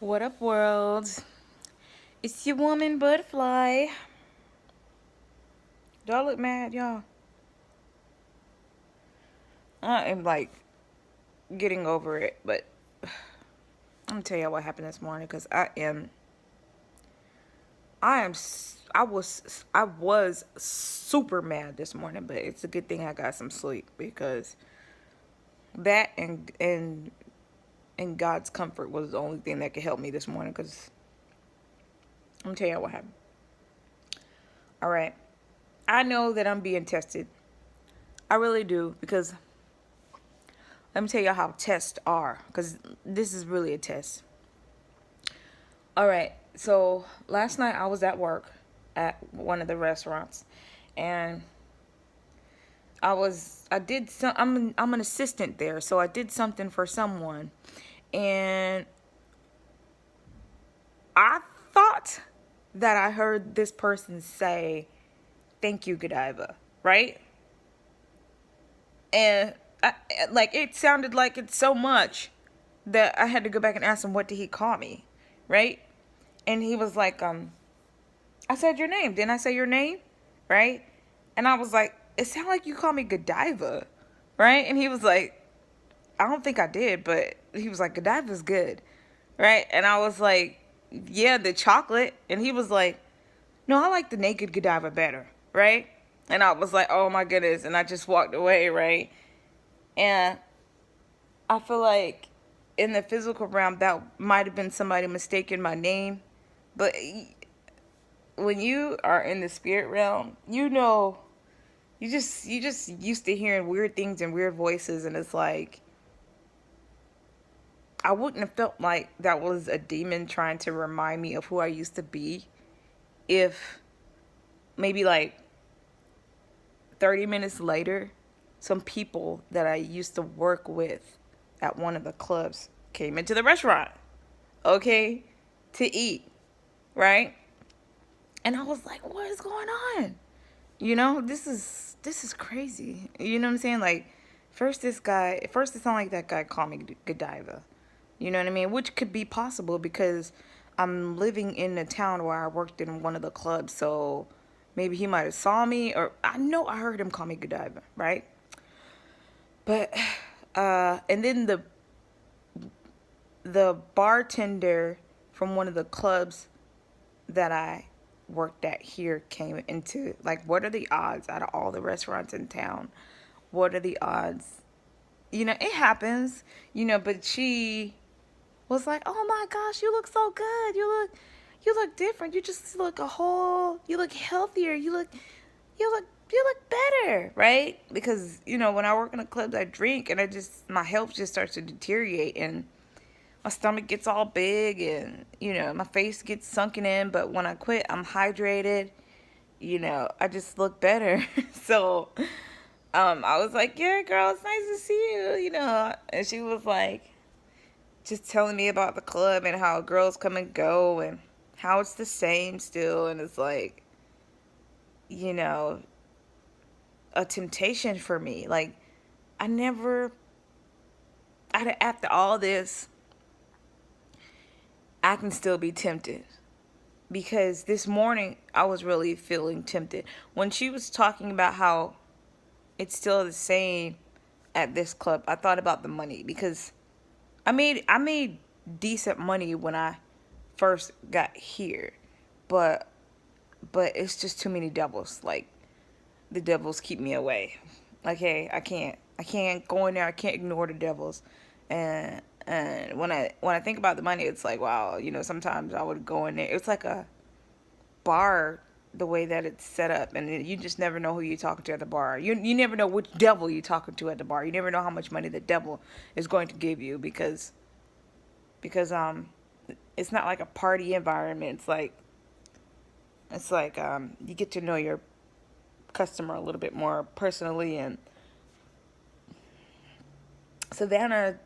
What up, world? It's your woman, Butterfly. Y'all look mad, y'all. I am like getting over it, but I'm gonna tell y'all what happened this morning because I was super mad this morning, but it's a good thing I got some sleep because that and God's comfort was the only thing that could help me this morning. Because I'm gonna tell y'all what happened. All right, I know that I'm being tested. I really do because let me tell you how tests are, because this is really a test. All right, so last night I was at work at one of the restaurants, and I did some. I'm an assistant there, so I did something for someone, and I thought that I heard this person say, "Thank you, Godiva," right? And like it sounded like it so much that I had to go back and ask him, what did he call me, right? And he was like, I said your name. Didn't I say your name? Right? And I was like, it sounded like you called me Godiva, right? And he was like, I don't think I did, but he was like, Godiva's good, right? And I was like, yeah, the chocolate. And he was like, no, I like the naked Godiva better, right? And I was like, oh my goodness. And I just walked away, right? And I feel like in the physical realm, that might have been somebody mistaking my name. But when you are in the spirit realm, you just used to hearing weird things and weird voices, and it's like I wouldn't have felt like that was a demon trying to remind me of who I used to be if maybe like 30 minutes later some people that I used to work with at one of the clubs came into the restaurant, okay, to eat, right? And I was like, what is going on? This is crazy. You know what I'm saying? Like, first it sounded like that guy called me Godiva. You know what I mean? Which could be possible because I'm living in a town where I worked in one of the clubs, so maybe he might have saw me, or I know I heard him call me Godiva, right? But and then the bartender from one of the clubs that I worked at here came into, like, what are the odds out of all the restaurants in town? What are the odds? It happens, but she was like, "Oh my gosh, you look so good. You look different. You look healthier. You look better, right?" Because, when I work in the clubs, I drink and my health just starts to deteriorate, and my stomach gets all big, and my face gets sunken in, but when I quit, I'm hydrated. I just look better. So I was like, yeah, girl, it's nice to see you. And she was like just telling me about the club and how girls come and go and how it's the same still, and it's like, you know a temptation for me. Like, I never after all this, I can still be tempted, because this morning I was really feeling tempted when she was talking about how it's still the same at this club. I thought about the money, because I made decent money when I first got here, but it's just too many devils. Like, the devils keep me away. Like, hey, I can't go in there. I can't ignore the devils. And when I think about the money, it's like, wow, sometimes I would go in there. It's like a bar, the way that it's set up, and you just never know who you're talking to at the bar. You never know which devil you're talking to at the bar. You never know how much money the devil is going to give you, because it's not like a party environment. It's like you get to know your customer a little bit more personally. And Savannah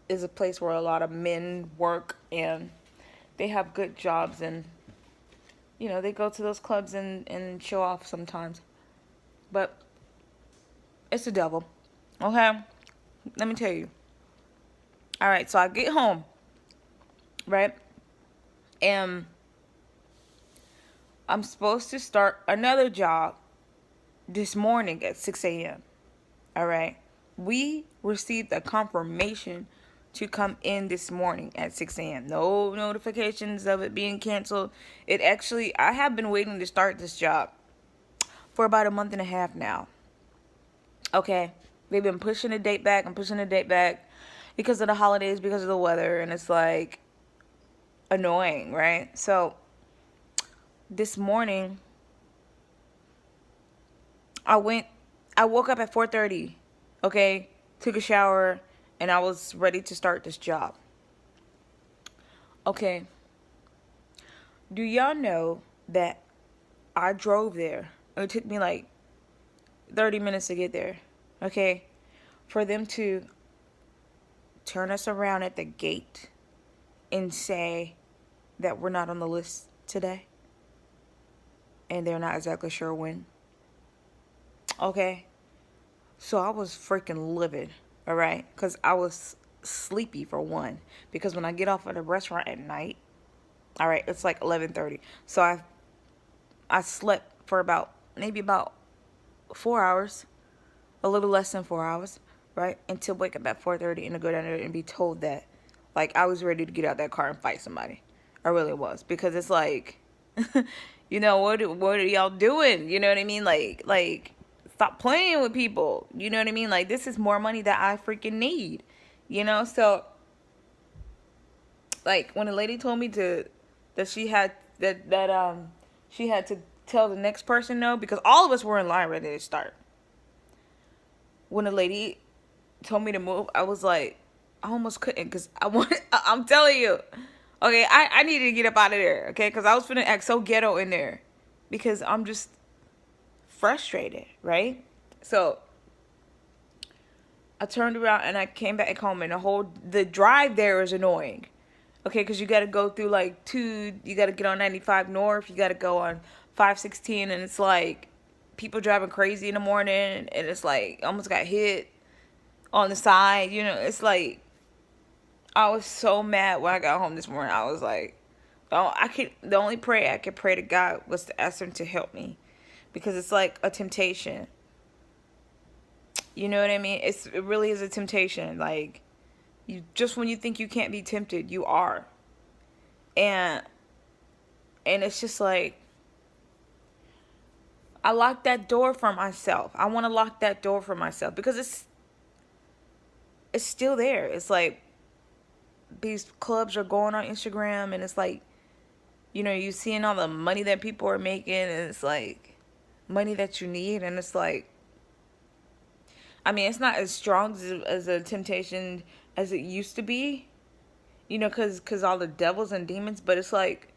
is a place where a lot of men work, and they have good jobs, and they go to those clubs and show off sometimes. But it's the devil. Okay? Let me tell you. All right, so I get home, right? And I'm supposed to start another job this morning at 6 a.m. All right. We received a confirmation to come in this morning at 6 a.m. No notifications of it being canceled. It actually, I have been waiting to start this job for about a month and a half now. Okay. They've been pushing the date back and pushing the date back because of the holidays, because of the weather, and it's like annoying, right? So this morning, I woke up at 4:30, okay? Took a shower, and I was ready to start this job. Okay. Do y'all know that I drove there? It took me like 30 minutes to get there. Okay? For them to turn us around at the gate and say that we're not on the list today. And they're not exactly sure when. Okay? So I was freaking livid, all right? Because I was sleepy for one. Because when I get off at the restaurant at night, all right, it's like 11:30. So I slept for maybe about 4 hours, a little less than 4 hours, right? Until wake up at 4:30 and to go down there and be told that, like, I was ready to get out that car and fight somebody. I really was, because it's like, what are y'all doing? You know what I mean? Like, stop playing with people. You know what I mean? Like, this is more money that I freaking need. So like when a lady told me that she had she had to tell the next person no, because all of us were in line ready to start. When a lady told me to move, I was like, I almost couldn't, because I'm telling you, okay, I needed to get up out of there, okay, because I was finna act so ghetto in there, because I'm just frustrated, right? So I turned around and I came back home, and the drive there is annoying. Okay, because you got to go through you got to get on 95 North, you got to go on 516, and it's like people driving crazy in the morning, and it's like almost got hit on the side. It's like I was so mad when I got home this morning. I was like, oh, the only prayer I could pray to God was to ask him to help me, because it's like a temptation. You know what I mean? It really is a temptation. Like, just when you think you can't be tempted, you are. And it's just like, I locked that door for myself. I want to lock that door for myself, because it's still there. It's like these clubs are going on Instagram, and it's like, you seeing all the money that people are making, and it's like money that you need, and it's like, I mean, it's not as strong as a temptation as it used to be, because all the devils and demons, but it's like,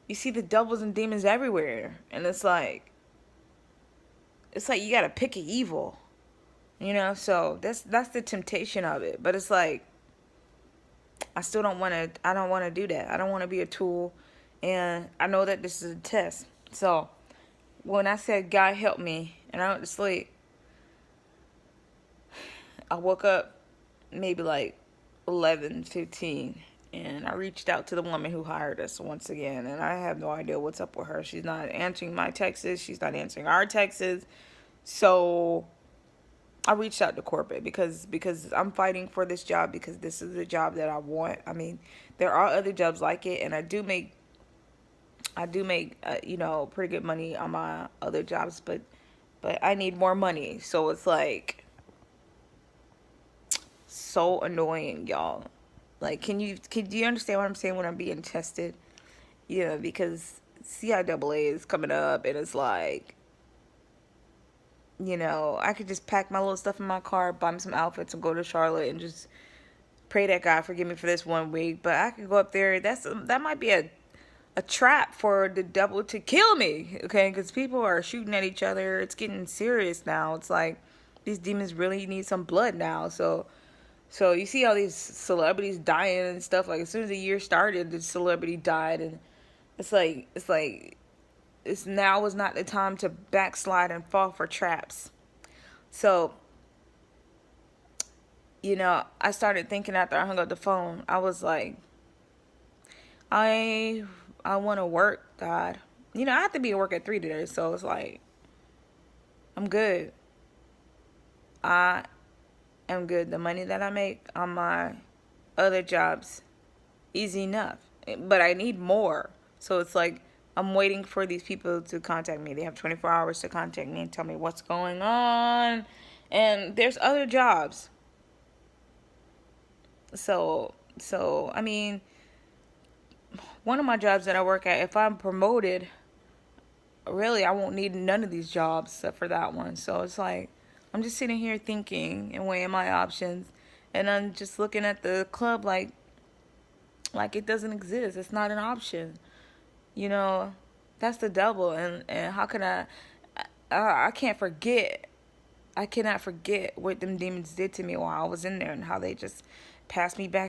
you see the devils and demons everywhere, and it's like you gotta pick an evil, so that's the temptation of it. But it's like, I don't want to do that. I don't want to be a tool, and I know that this is a test. So when I said, God help me, and I went to sleep, I woke up maybe like 11:15, and I reached out to the woman who hired us once again, and I have no idea what's up with her. She's not answering my texts. She's not answering our texts. So I reached out to corporate, because I'm fighting for this job, because this is the job that I want. I mean, there are other jobs like it, and I do make pretty good money on my other jobs, but I need more money. So it's like so annoying, y'all. Like, do you understand what I'm saying when I'm being tested? Yeah, because CIAA is coming up, and it's like, I could just pack my little stuff in my car, buy me some outfits, and go to Charlotte, and just pray that God forgive me for this one week. But I could go up there. That might be a trap for the devil to kill me, okay? Because people are shooting at each other. It's getting serious now. It's like these demons really need some blood now. So you see all these celebrities dying and stuff. Like, as soon as the year started, the celebrity died, and it's like now is not the time to backslide and fall for traps. So, I started thinking after I hung up the phone. I was like, I I want to work, God. You know, I have to be at work at 3 today, so it's like I'm good. I am good. The money that I make on my other jobs, easy enough. But I need more. So it's like I'm waiting for these people to contact me. They have 24 hours to contact me and tell me what's going on. And there's other jobs. So I mean, one of my jobs that I work at, if I'm promoted, really I won't need none of these jobs except for that one. So it's like I'm just sitting here thinking and weighing my options, and I'm just looking at the club like it doesn't exist. It's not an option. You know, that's the devil. And how can I can't forget. I cannot forget what them demons did to me while I was in there and how they just passed me back